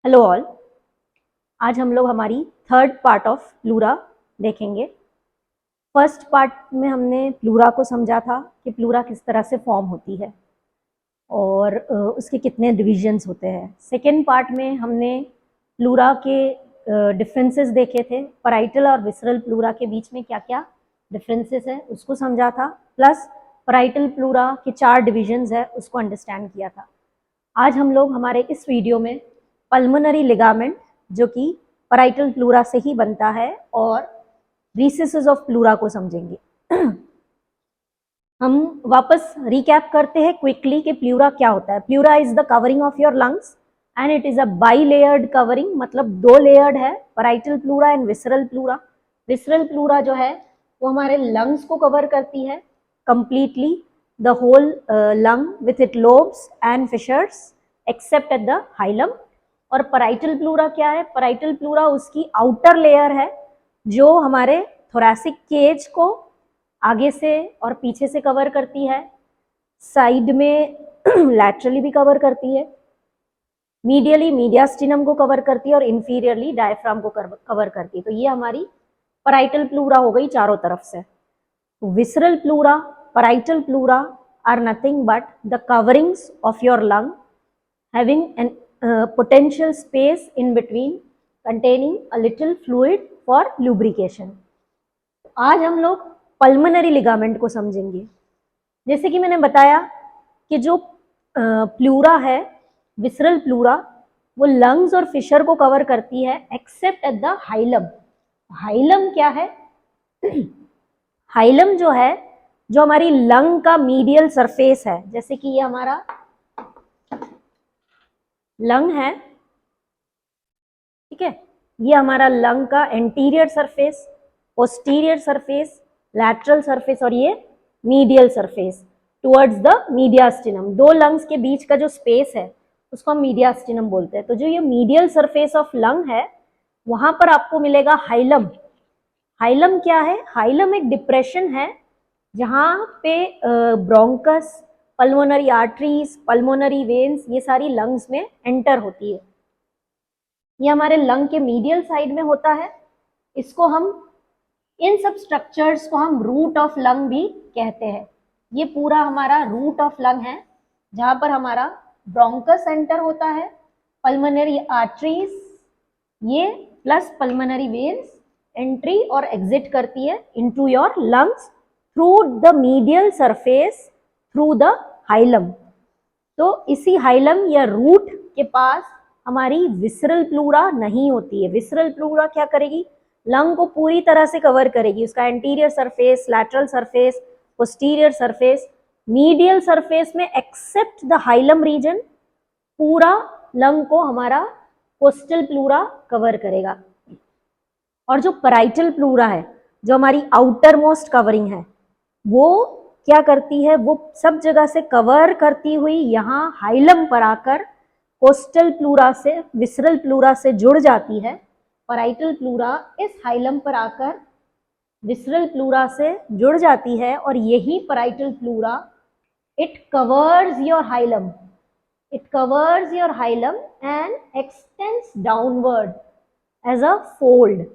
Hello all. आज हम लोग हमारी थर्ड पार्ट ऑफ प्लूरा देखेंगे। फर्स्ट पार्ट में हमने प्लूरा को समझा था कि प्लूरा किस तरह से फॉर्म होती है और उसके कितने डिविजन्स होते हैं। सेकेंड पार्ट में हमने प्लूरा के डिफरेंसेस देखे थे, पैराइटल और विसरल प्लूरा के बीच में क्या क्या डिफरेंसेस है उसको समझा था, प्लस पैराइटल प्लूरा के 4 डिविजन्स है उसको अंडरस्टैंड किया था। आज हम लोग हमारे इस वीडियो में पल्मोनरी लिगामेंट जो कि पैराइटल प्लूरा से ही बनता है और रिसेसेस ऑफ प्लूरा को समझेंगे। हम वापस रिकैप करते हैं क्विकली कि प्लूरा क्या होता है। Pleura is the covering of your lungs and it is a bi layered covering, मतलब 2 लेयर्ड है, parietal pleura and visceral pleura. Visceral pleura जो है वो हमारे लंग्स को कवर करती है completely, the whole lung with it lobes and fissures except at the hilum. और पैराइटल प्लूरा क्या है? पैराइटल प्लूरा उसकी आउटर लेयर है जो हमारे थोरैसिक केज को आगे से और पीछे से कवर करती है, साइड में लैटरली भी कवर करती है, मीडियली मीडियास्टिनम को कवर करती है और इंफीरियरली डायफ्राम को कवर करती है। तो ये हमारी पैराइटल प्लूरा हो गई चारों तरफ से। Visceral pleura, parietal pleura are nothing but the coverings of your lung having an potential space in between containing a little fluid for lubrication. आज हम लोग पल्मोनरी लिगामेंट को समझेंगे। जैसे कि मैंने बताया कि जो प्लूरा है, विसरल प्लूरा, वो लंग्स और फिशर को कवर करती है accept at the hilum. Hilum क्या है? हाइलम जो है, जो हमारी लंग का मीडियल सरफेस है, जैसे कि ये हमारा लंग है, ठीक है, ये हमारा लंग का anterior surface, posterior surface, lateral surface और ये medial surface towards the mediastinum. 2 lungs के बीच का जो स्पेस है उसको हम मीडियास्टिनम बोलते हैं। तो जो ये मीडियल सरफेस ऑफ लंग है वहां पर आपको मिलेगा हाइलम। हाइलम क्या है? हाइलम एक डिप्रेशन है जहां पे bronchus, pulmonary arteries, pulmonary veins, ये सारी लंग्स में एंटर होती है। ये हमारे लंग के मीडियल साइड में होता है। इसको हम, इन सब स्ट्रक्चर्स को हम रूट ऑफ लंग भी कहते हैं। ये पूरा हमारा रूट ऑफ लंग है जहां पर हमारा ब्रोंकस एंटर होता है, पल्मोनरी आर्टरीज ये प्लस पल्मोनरी वेन्स एंट्री और एग्जिट करती है into your lungs through the medial surface through the hilum. तो इसी हाइलम या रूट के पास हमारी विसरल प्लूरा नहीं होती है। विसरल प्लूरा क्या करेगी? लंग को पूरी तरह से कवर करेगी, उसका anterior surface, lateral surface, posterior surface, medial surface में एक्सेप्ट द हाइलम रीजन पूरा लंग को हमारा कोस्टल प्लूरा कवर करेगा। और जो पैराइटल प्लूरा है, जो हमारी आउटर मोस्ट कवरिंग है, वो क्या करती है? वो सब जगह से कवर करती हुई यहाँ हाइलम पर आकर कोस्टल प्लूरा से, विसरल प्लूरा से जुड़ जाती है। पैराइटल प्लूरा इस हाइलम पर आकर विसरल प्लूरा से जुड़ जाती है और यही parietal pleura it covers your hilum, it covers your hilum and extends downward as a fold.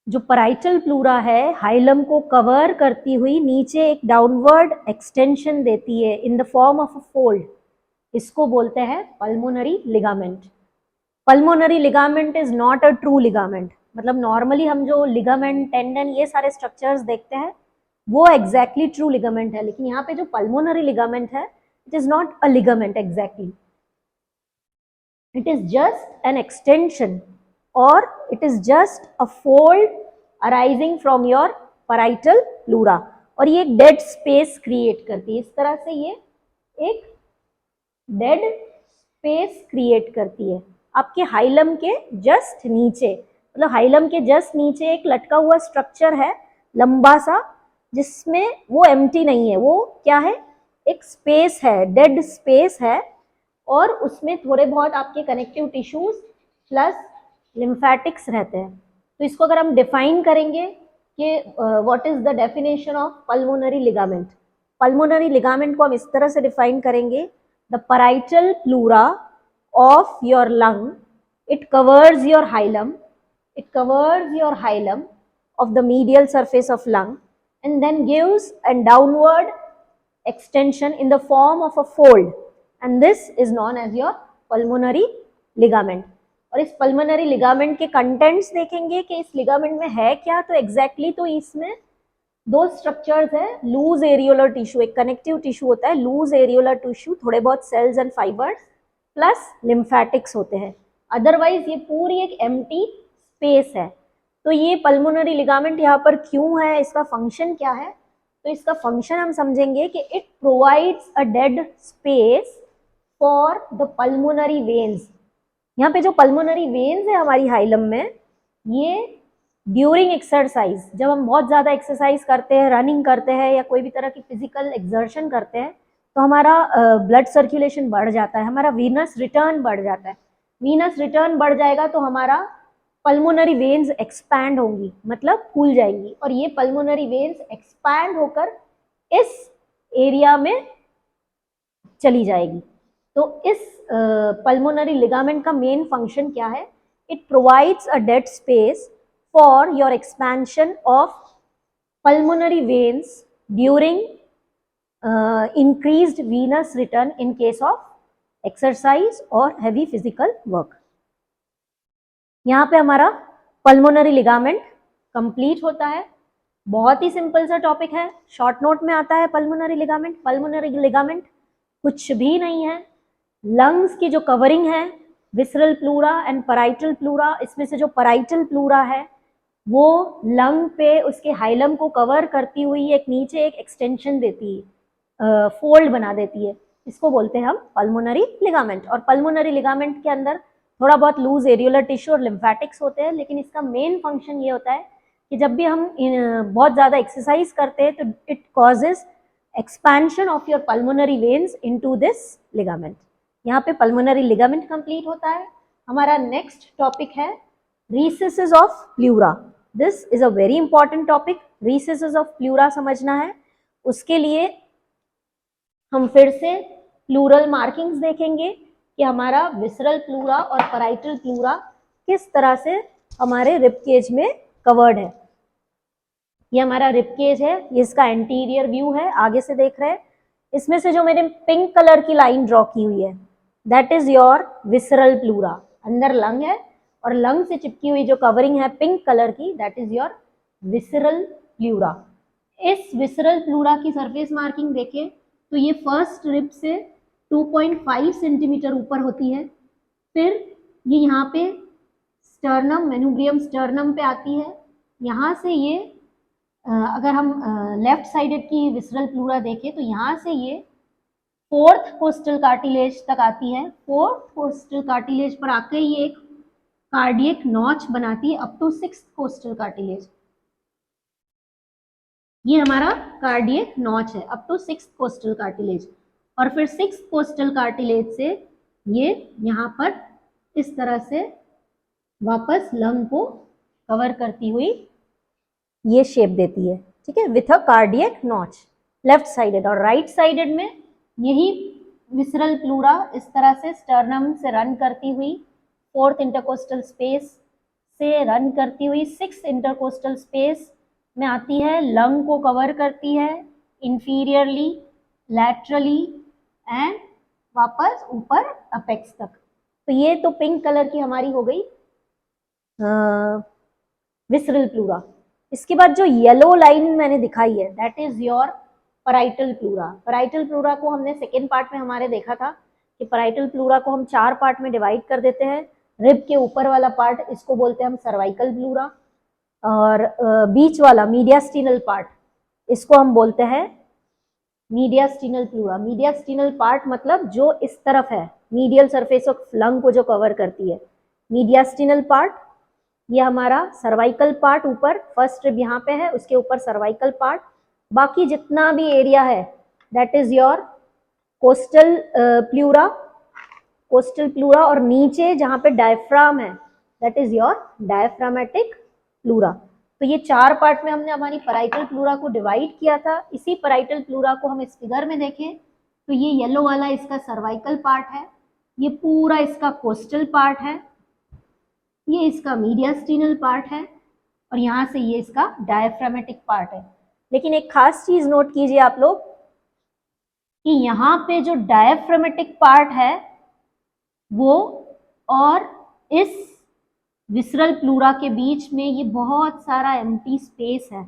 जो पैराइटल प्लूरा है हाइलम को कवर करती हुई नीचे एक डाउनवर्ड एक्सटेंशन देती है in the form of a fold. इसको बोलते हैं pulmonary ligament. Pulmonary ligament is not a true ligament. मतलब नॉर्मली हम जो लिगामेंट, टेंडन, ये सारे स्ट्रक्चर्स देखते हैं वो एग्जैक्टली ट्रू लिगामेंट है, लेकिन यहाँ पे जो पल्मोनरी लिगामेंट है it is not a ligament exactly, it is just an extension or it is just a fold arising from your parietal pleura। और ये एक डेड स्पेस क्रिएट करती है। इस तरह से ये एक डेड स्पेस क्रिएट करती है आपके हाइलम के जस्ट नीचे। मतलब हाइलम के जस्ट नीचे एक लटका हुआ स्ट्रक्चर है लंबा सा, जिसमें वो एम्प्टी नहीं है, वो क्या है? एक स्पेस है, डेड स्पेस है, और उसमें थोड़े बहुत आपके कनेक्टिव टिश्यूज प्लस लिम्फेटिक्स रहते हैं। तो इसको अगर हम डिफाइन करेंगे कि what is the definition of pulmonary ligament, pulmonary ligament को हम इस तरह से डिफाइन करेंगे, the parietal pleura of your lung. It covers your hilum. It covers your hilum of the medial surface of lung and then gives a downward extension in the form of a fold, and this is known as your pulmonary ligament. और इस pulmonary ligament के contents देखेंगे कि इस ligament में है क्या, तो exactly तो इसमें दो स्ट्रक्चर्स है, लूज एरियोलर टिश्यू, एक कनेक्टिव टिश्यू होता है लूज एरियोलर टिश्यू, थोड़े बहुत cells and fibres plus lymphatics होते हैं, अदरवाइज ये पूरी एक एम्प्टी स्पेस है। तो ये पल्मोनरी लिगामेंट यहाँ पर क्यों है, इसका फंक्शन क्या है, तो इसका फंक्शन हम समझेंगे कि it provides a dead space for the pulmonary veins. यहाँ पे जो पल्मोनरी वेन्स है हमारी हाइलम में, ये ड्यूरिंग एक्सरसाइज, जब हम बहुत ज़्यादा एक्सरसाइज करते हैं, रनिंग करते हैं या कोई भी तरह की फिजिकल एक्सर्शन करते हैं, तो हमारा ब्लड सर्कुलेशन बढ़ जाता है, हमारा वीनस रिटर्न बढ़ जाता है। वीनस रिटर्न बढ़ जाएगा तो हमारा पल्मोनरी वेन्स एक्सपैंड होंगी, मतलब फूल जाएंगी, और ये पल्मोनरी वेन्स एक्सपैंड होकर इस एरिया में चली जाएगी। तो इस पल्मोनरी लिगामेंट का मेन फंक्शन क्या है, it provides a dead space for your expansion of pulmonary veins during increased venous return in case of exercise or heavy physical work। यहाँ पे हमारा pulmonary ligament complete होता है। बहुत ही सिंपल सा टॉपिक है, शॉर्ट नोट में आता है pulmonary ligament। pulmonary ligament कुछ भी नहीं है, लंग्स की जो कवरिंग है, visceral pleura and parietal pleura, इसमें से जो पराइटल प्लूरा है वो लंग पे उसके हाइलम को कवर करती हुई एक नीचे एक एक्सटेंशन देती है, फोल्ड बना देती है, इसको बोलते हैं हम पल्मोनरी लिगामेंट। और पल्मोनरी लिगामेंट के अंदर थोड़ा बहुत लूज एरियोलर टिश्यू और लिम्फेटिक्स होते हैं, लेकिन इसका मेन फंक्शन ये होता है कि जब भी हम बहुत ज़्यादा एक्सरसाइज करते हैं तो it causes expansion of your pulmonary veins into this ligament. यहाँ पे पल्मोनरी लिगामेंट कंप्लीट होता है। हमारा नेक्स्ट टॉपिक है recesses of pleura। This is a very important topic। recesses of pleura समझना है, उसके लिए हम फिर से प्लूरल मार्किंग्स देखेंगे कि हमारा विसरल प्लूरा और पराइटल प्लूरा किस तरह से हमारे रिब केज में कवर्ड है। ये हमारा रिब केज है, ये इसका एंटीरियर व्यू है, आगे से देख रहे हैं। इसमें से जो मैंने पिंक कलर की लाइन ड्रॉ की हुई है, that is your visceral pleura. अंदर लंग है और लंग से चिपकी हुई जो कवरिंग है पिंक कलर की, that is your visceral pleura. इस विसरल प्लूरा की सरफेस मार्किंग देखें तो ये फर्स्ट रिब से 2.5 सेंटीमीटर ऊपर होती है, फिर ये यहाँ पे स्टर्नम, मेनुब्रियम स्टर्नम पे आती है। यहाँ से ये अगर हम लेफ्ट साइडेड की विसरल प्लूरा देखें तो यहाँ से ये फोर्थ कोस्टल कार्टिलेज तक आती है। फोर्थ कोस्टल कार्टिलेज पर आकर ये एक कार्डियक नॉच बनाती है up to 6th costal cartilage. ये हमारा कार्डियक नॉच है up to 6th costal cartilage, और फिर 6th कोस्टल कार्टिलेज से ये यहाँ पर इस तरह से वापस लंग को कवर करती हुई ये शेप देती है, ठीक है, with a cardiac notch left sided. और राइट साइडेड में यही विसरल प्लूरा इस तरह से स्टर्नम से रन करती हुई 4th इंटरकोस्टल स्पेस से रन करती हुई 6th इंटरकोस्टल स्पेस में आती है, लंग को कवर करती है इंफीरियरली, लैटरली एंड वापस ऊपर अपेक्स तक। तो ये तो पिंक कलर की हमारी हो गई विसरल प्लूरा। इसके बाद जो येलो लाइन मैंने दिखाई है that is your parietal pleura. Parietal pleura को हमने सेकेंड पार्ट में हमारे देखा था कि पराइटल प्लूरा को हम 4 पार्ट में डिवाइड कर देते हैं। रिब के ऊपर वाला पार्ट इसको बोलते हैं हम सर्वाइकल प्लूरा, और बीच वाला मीडियास्टिनल पार्ट इसको हम बोलते हैं मीडियास्टिनल प्लूरा। मीडियास्टिनल पार्ट मतलब जो इस तरफ है, मीडियल सरफेस ऑफ लंग को जो कवर करती है, मीडियास्टिनल पार्ट। ये हमारा सर्वाइकल पार्ट ऊपर, फर्स्ट रिब यहाँ पे है, उसके ऊपर सर्वाइकल पार्ट। बाकी जितना भी एरिया है that is your coastal pleura, coastal pleura, और नीचे जहाँ पे डायफ्राम है that is your diaphragmatic pleura. तो ये 4 पार्ट में हमने हमारी पराइटल प्लूरा को डिवाइड किया था। इसी पराइटल प्लूरा को हम इस फिगर में देखें तो ये येलो वाला इसका सर्वाइकल पार्ट है, ये पूरा इसका कोस्टल पार्ट है, ये इसका मीडियास्टिनल पार्ट है, और यहां से ये इसका डायफ्रामेटिक पार्ट है। लेकिन एक खास चीज नोट कीजिए आप लोग कि यहाँ पे जो डायफ्रामेटिक पार्ट है वो और इस विसरल प्लूरा के बीच में ये बहुत सारा एम्प्टी स्पेस है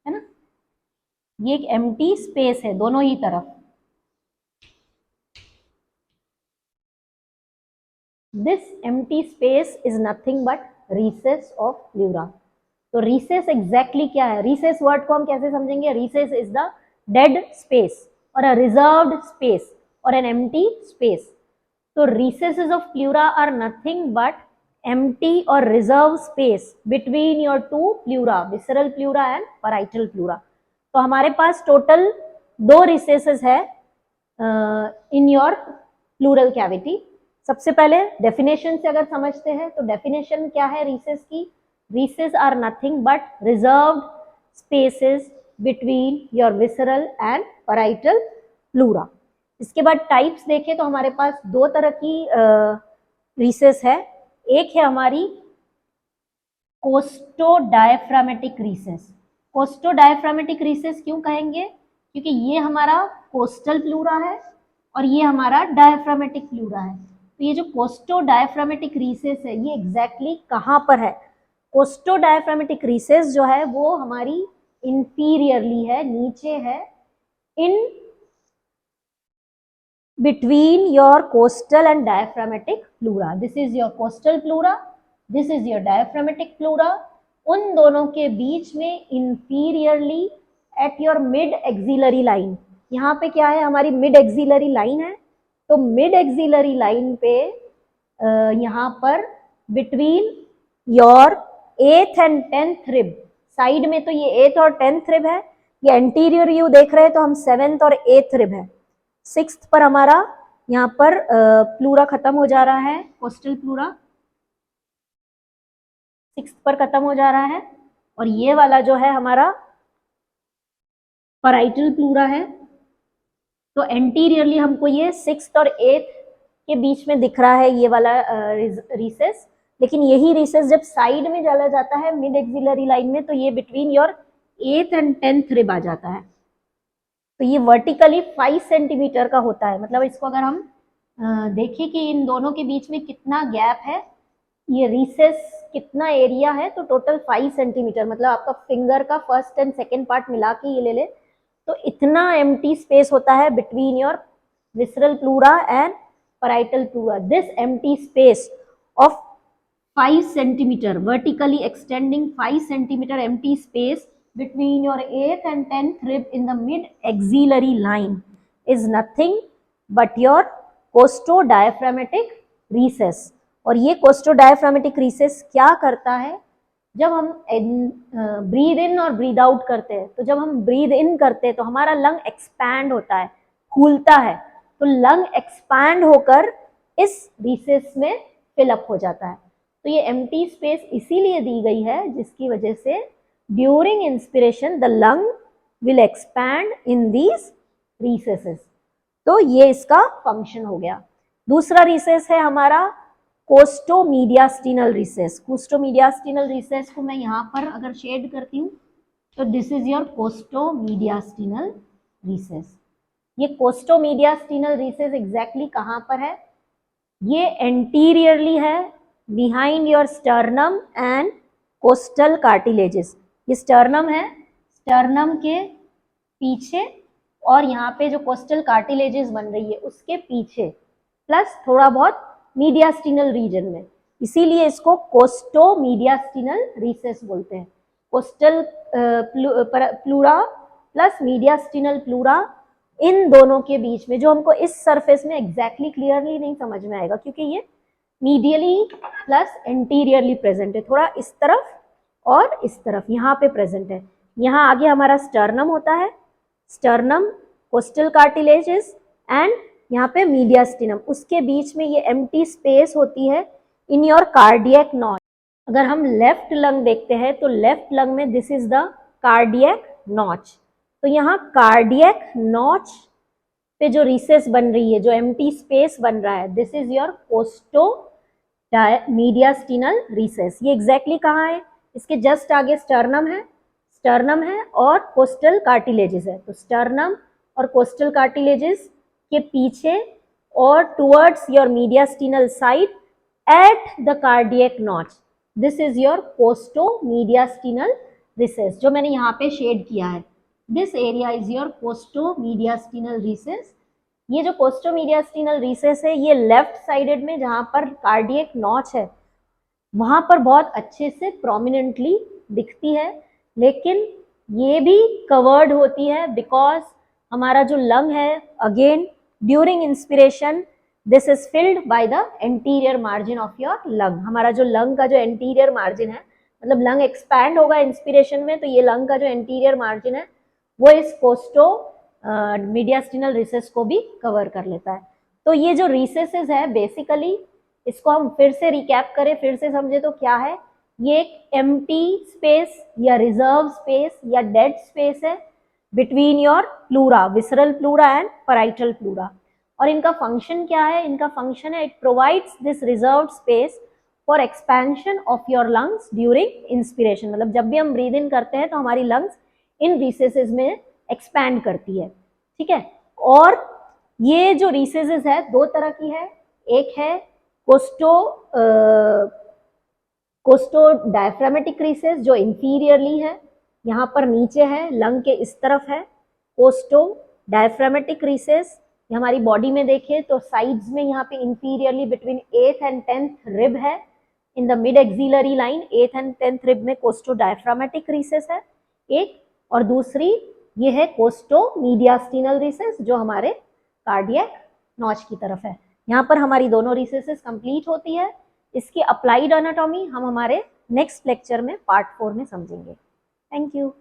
ना, ये एक एम्प्टी स्पेस है दोनों ही तरफ। This empty space is nothing but recess of pleura. तो रिसेस एग्जैक्टली क्या है? रिसेस वर्ड को हम कैसे समझेंगे? Recess is the dead space और अ रिजर्व्ड स्पेस और एन एम्प्टी स्पेस। तो recesses of pleura are nothing but empty or reserved space between your two pleura, visceral pleura and parietal pleura. तो हमारे पास total 2 recesses है in your pleural cavity. सबसे पहले definition से अगर समझते हैं तो डेफिनेशन क्या है recess की? Recesses are nothing but reserved spaces between your visceral and parietal pleura. इसके बाद टाइप्स देखें तो हमारे पास 2 तरह की रिसेस है। एक है हमारी कोस्टोडायफ्रामेटिक रिसेस। कोस्टोडायफ्रामेटिक रिसेस क्यों कहेंगे? क्योंकि ये हमारा कोस्टल प्लूरा है और ये हमारा डायफ्रामेटिक प्लूरा है। तो ये जो कोस्टोडायफ्रामेटिक रिसेस है ये एग्जैक्टली कहाँ पर है? कोस्टोडायफ्रामेटिक रिसेस जो है वो हमारी इंफीरियरली है, नीचे है, इन between your coastal and diaphragmatic pleura. This is your coastal pleura, this is your diaphragmatic pleura. उन दोनों के बीच में inferiorly at your mid axillary line, यहाँ पे क्या है? हमारी mid axillary line है। तो mid axillary line पे यहाँ पर between your 8th and 10th rib, side में तो ये 8th और 10th rib है, ये anterior व्यू देख रहे हैं तो हम 7th और 8th rib है। 6th पर हमारा यहाँ पर प्लूरा खत्म हो जा रहा है, कोस्टल प्लूरा 6th पर खत्म हो जा रहा है, और ये वाला जो है हमारा पैराइटल प्लूरा है। तो एंटीरियरली हमको ये 6th और 8th के बीच में दिख रहा है ये वाला रिसेस, लेकिन यही रिसेस जब साइड में चला जाता है मिड एक्सिलरी लाइन में तो ये between your 8th and 10th rib आ जाता है। तो ये वर्टिकली 5 सेंटीमीटर का होता है। मतलब इसको अगर हम देखें कि इन दोनों के बीच में कितना गैप है, ये रिसेस कितना एरिया है, तो टोटल 5 सेंटीमीटर, मतलब आपका फिंगर का फर्स्ट एंड सेकेंड पार्ट मिला के ये ले ले तो इतना एम्प्टी स्पेस होता है between your visceral pleura and parietal pleura. This empty space of 5 centimetre, vertically extending 5 centimeter empty space between your 8th and 10th rib in the mid axillary line is nothing but your costodiaphragmatic recess. और ये costodiaphragmatic recess क्या करता है? जब हम breathe in और breathe out करते हैं, तो जब हम ब्रीद इन करते हैं तो हमारा लंग एक्सपैंड होता है, फूलता है, तो लंग एक्सपैंड होकर इस रिसेस में फिलअप हो जाता है। तो ये एम्प्टी स्पेस इसीलिए दी गई है जिसकी वजह से during inspiration the lung will expand in these recesses. तो ये इसका फंक्शन हो गया। दूसरा रिसेस है हमारा कोस्टोमीडियास्टिनल रिसेस। कोस्टोमीडियास्टिनल रिसेस को मैं यहाँ पर अगर शेड करती हूँ तो दिस इज योर कोस्टोमीडियास्टिनल रिसेस। ये कोस्टोमीडियास्टिनल रिसेस एग्जैक्टली कहाँ पर है? ये एंटीरियरली है behind your sternum and costal cartilages. ये स्टर्नम है, स्टर्नम के पीछे और यहाँ पे जो कोस्टल कार्टिलेजेस बन रही है उसके पीछे, प्लस थोड़ा बहुत मीडियास्टिनल रीजन में, इसीलिए इसको कोस्टोमीडियास्टिनल रिसेस बोलते हैं। Costal pleura plus mediastinal pleura, इन दोनों के बीच में, जो हमको इस सरफेस में एग्जैक्टली क्लियरली नहीं समझ में आएगा क्योंकि ये मीडियली प्लस एंटीरियरली प्रेजेंट है, थोड़ा इस तरफ और इस तरफ यहाँ पे प्रेजेंट है। यहाँ आगे हमारा स्टर्नम होता है, स्टर्नम, कोस्टल कार्टिलेजेस एंड यहाँ पे मीडियास्टिनम, उसके बीच में ये एम्प्टी स्पेस होती है इन योर कार्डियक नॉच। अगर हम लेफ्ट लंग देखते हैं तो लेफ्ट लंग में this is the cardiac notch. तो यहाँ कार्डियक नॉच पे जो रिसेस बन रही है, जो एम्प्टी स्पेस बन रहा है, this is your costo mediastinal recess. ये एग्जैक्टली कहाँ है? इसके जस्ट आगे स्टर्नम है और कोस्टल कार्टिलेजेस है। तो स्टर्नम और कोस्टल कार्टिलेजेस के पीछे और towards your mediastinal side at the cardiac notch, this is your costo mediastinal recess, जो मैंने यहाँ पे शेड किया है। This area is your costo mediastinal recess. ये जो कोस्टो मीडियास्टिनल रिसेस है, ये लेफ्ट साइडेड में जहाँ पर कार्डियक नॉच है वहां पर बहुत अच्छे से प्रोमिनेंटली दिखती है, लेकिन ये भी कवर्ड होती है बिकॉज हमारा जो लंग है, again during inspiration this is filled by the anterior margin of your lung. हमारा जो लंग का जो एंटीरियर मार्जिन है, मतलब लंग एक्सपैंड होगा इंस्पिरेशन में, तो ये लंग का जो एंटीरियर मार्जिन है वो इस कोस्टो मीडियास्टिनल रिसेस को भी कवर कर लेता है। तो ये जो रिसेसेस है बेसिकली, इसको हम फिर से रिकैप करें, फिर से समझे तो क्या है, ये एक एम्प्टी स्पेस या रिजर्व स्पेस या डेड स्पेस है between your pleura, visceral pleura and parietal pleura. और इनका फंक्शन क्या है? इनका फंक्शन है, it provides this reserve space for expansion of your lungs during inspiration. मतलब जब भी हम ब्रीद इन करते हैं तो हमारी लंग्स इन रिसेसेस में एक्सपैंड करती है, ठीक है। और ये जो रिसेसेस है दो तरह की है, एक है कोस्टो डायफ्रामेटिक रिसेस जो इंफीरियरली है, यहाँ पर नीचे है, लंग के इस तरफ है। कोस्टो डायफ्रामेटिक रिसेस ये हमारी बॉडी में देखें तो साइड्स में यहाँ पे inferiorly between 8th and 10th rib है, in the mid axillary line 8th and 10th rib में कोस्टो डायफ्रामेटिक रिसेस है एक, और दूसरी ये है कोस्टो मीडियास्टिनल रिसेस जो हमारे कार्डियक नॉच की तरफ है। यहाँ पर हमारी दोनों रिसेसेस कंप्लीट होती है। इसकी अप्लाइड एनाटॉमी हम हमारे नेक्स्ट लेक्चर में पार्ट 4 में समझेंगे। Thank you.